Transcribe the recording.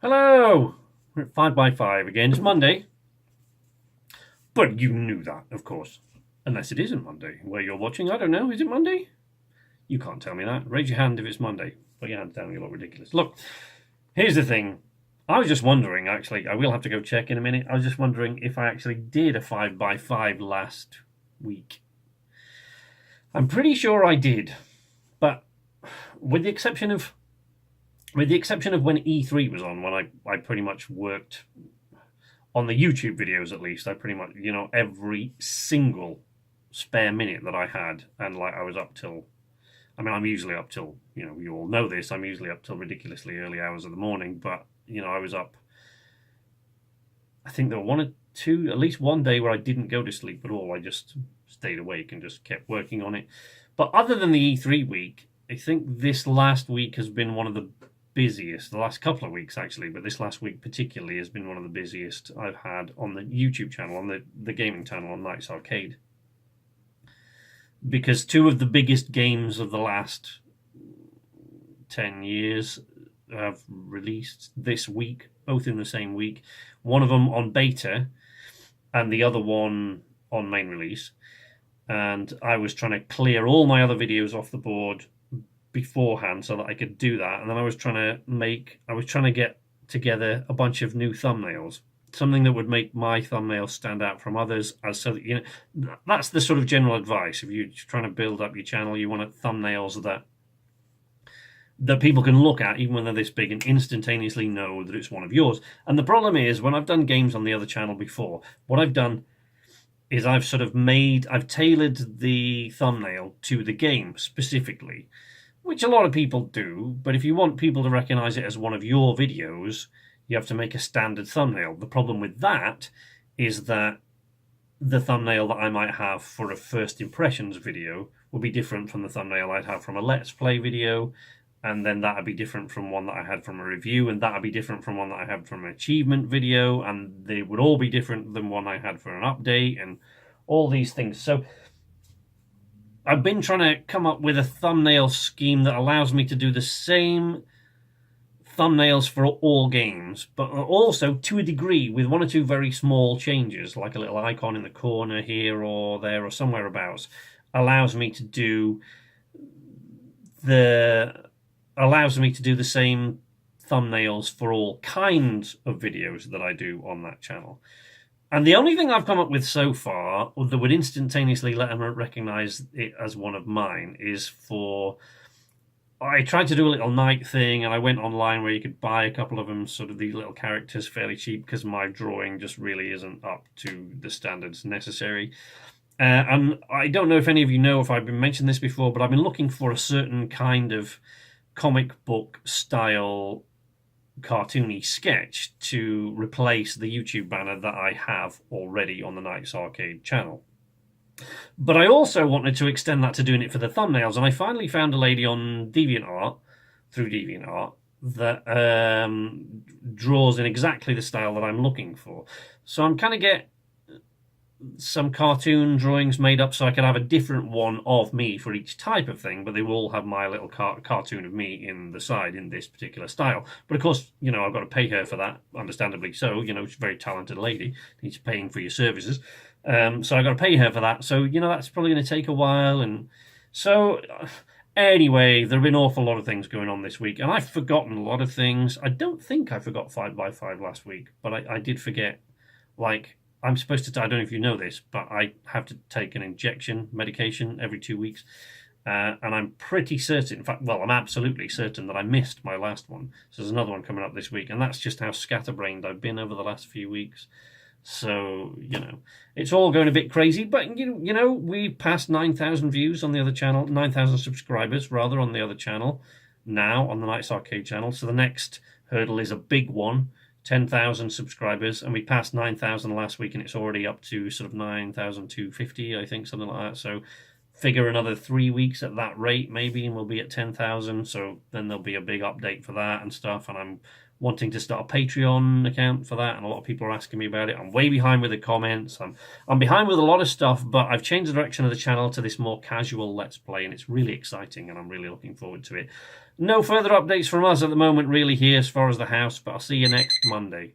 Hello! We're at 5x5 again. It's Monday. But you knew that, of course. Unless it isn't Monday. Where you're watching, I don't know. Is it Monday? You can't tell me that. Raise your hand if it's Monday. Put your hand down, you look ridiculous. Look, here's the thing. I was just wondering, actually, I will have to go check in a minute. I was just wondering if I actually did a 5x5 last week. I'm pretty sure I did. But with the exception of when E3 was on, when I pretty much worked on the YouTube videos, at least, I pretty much, every single spare minute that I had, and like I was up till, I'm usually up till, you all know this, I'm usually up till ridiculously early hours of the morning, but, I was up, I think there were one or two, at least one day where I didn't go to sleep at all. I just stayed awake and just kept working on it. But other than the E3 week, I think this last week has been one of the busiest, the last couple of weeks actually, but this last week particularly has been one of the busiest I've had on the YouTube channel, on the gaming channel on Nights Arcade. Because two of the biggest games of the last 10 years have released this week, both in the same week. One of them on beta and the other one on main release. And I was trying to clear all my other videos off the board beforehand so that I could do that, and then I was trying to get together a bunch of new thumbnails, something that would make my thumbnail stand out from others, as so that that's the sort of general advice. If you're trying to build up your channel, you want thumbnails that people can look at even when they're this big and instantaneously know that it's one of yours. And the problem is, when I've done games on the other channel before, what I've done is I've tailored the thumbnail to the game specifically, which a lot of people do, but if you want people to recognize it as one of your videos, you have to make a standard thumbnail. The problem with that is that the thumbnail that I might have for a first impressions video will be different from the thumbnail I'd have from a Let's Play video, and then that would be different from one that I had from a review, and that would be different from one that I had from an achievement video, and they would all be different than one I had for an update, and all these things. So I've been trying to come up with a thumbnail scheme that allows me to do the same thumbnails for all games, but also, to a degree, with one or two very small changes, like a little icon in the corner here or there or somewhere abouts, allows me to do the same thumbnails for all kinds of videos that I do on that channel. And the only thing I've come up with so far that would instantaneously let them recognize it as one of mine is I tried to do a little night thing, and I went online where you could buy a couple of them, sort of these little characters, fairly cheap, because my drawing just really isn't up to the standards necessary. And I don't know if any of you know if I've been mentioned this before, but I've been looking for a certain kind of comic book style cartoony sketch to replace the YouTube banner that I have already on the Nights Arcade channel. But I also wanted to extend that to doing it for the thumbnails, and I finally found a lady on through DeviantArt, that draws in exactly the style that I'm looking for. So I'm kind of get some cartoon drawings made up so I could have a different one of me for each type of thing, but they will all have my little cartoon of me in the side in this particular style. But of course, I've got to pay her for that, understandably so. She's a very talented lady, needs paying for your services. So I've got to pay her for that. So, that's probably going to take a while. And so, anyway, there have been an awful lot of things going on this week, and I've forgotten a lot of things. I don't think I forgot 5x5 last week, but I did forget, I'm supposed to, I don't know if you know this, but I have to take an medication every 2 weeks. And I'm pretty certain, in fact, I'm absolutely certain that I missed my last one. So there's another one coming up this week, and that's just how scatterbrained I've been over the last few weeks. So, it's all going a bit crazy, but, we passed 9,000 views on the other channel, 9,000 subscribers, rather, on the other channel, now, on the Nights Arcade channel. So the next hurdle is a big one, 10,000 subscribers, and we passed 9,000 last week, and it's already up to sort of 9,250, I think, something like that. So figure another 3 weeks at that rate, maybe, and we'll be at 10,000. So then there'll be a big update for that and stuff, and I'm wanting to start a Patreon account for that, and a lot of people are asking me about it. I'm way behind with the comments. I'm behind with a lot of stuff, but I've changed the direction of the channel to this more casual Let's Play, and it's really exciting, and I'm really looking forward to it. no further updates from us at the moment, really, here as far as the house, but I'll see you next Monday.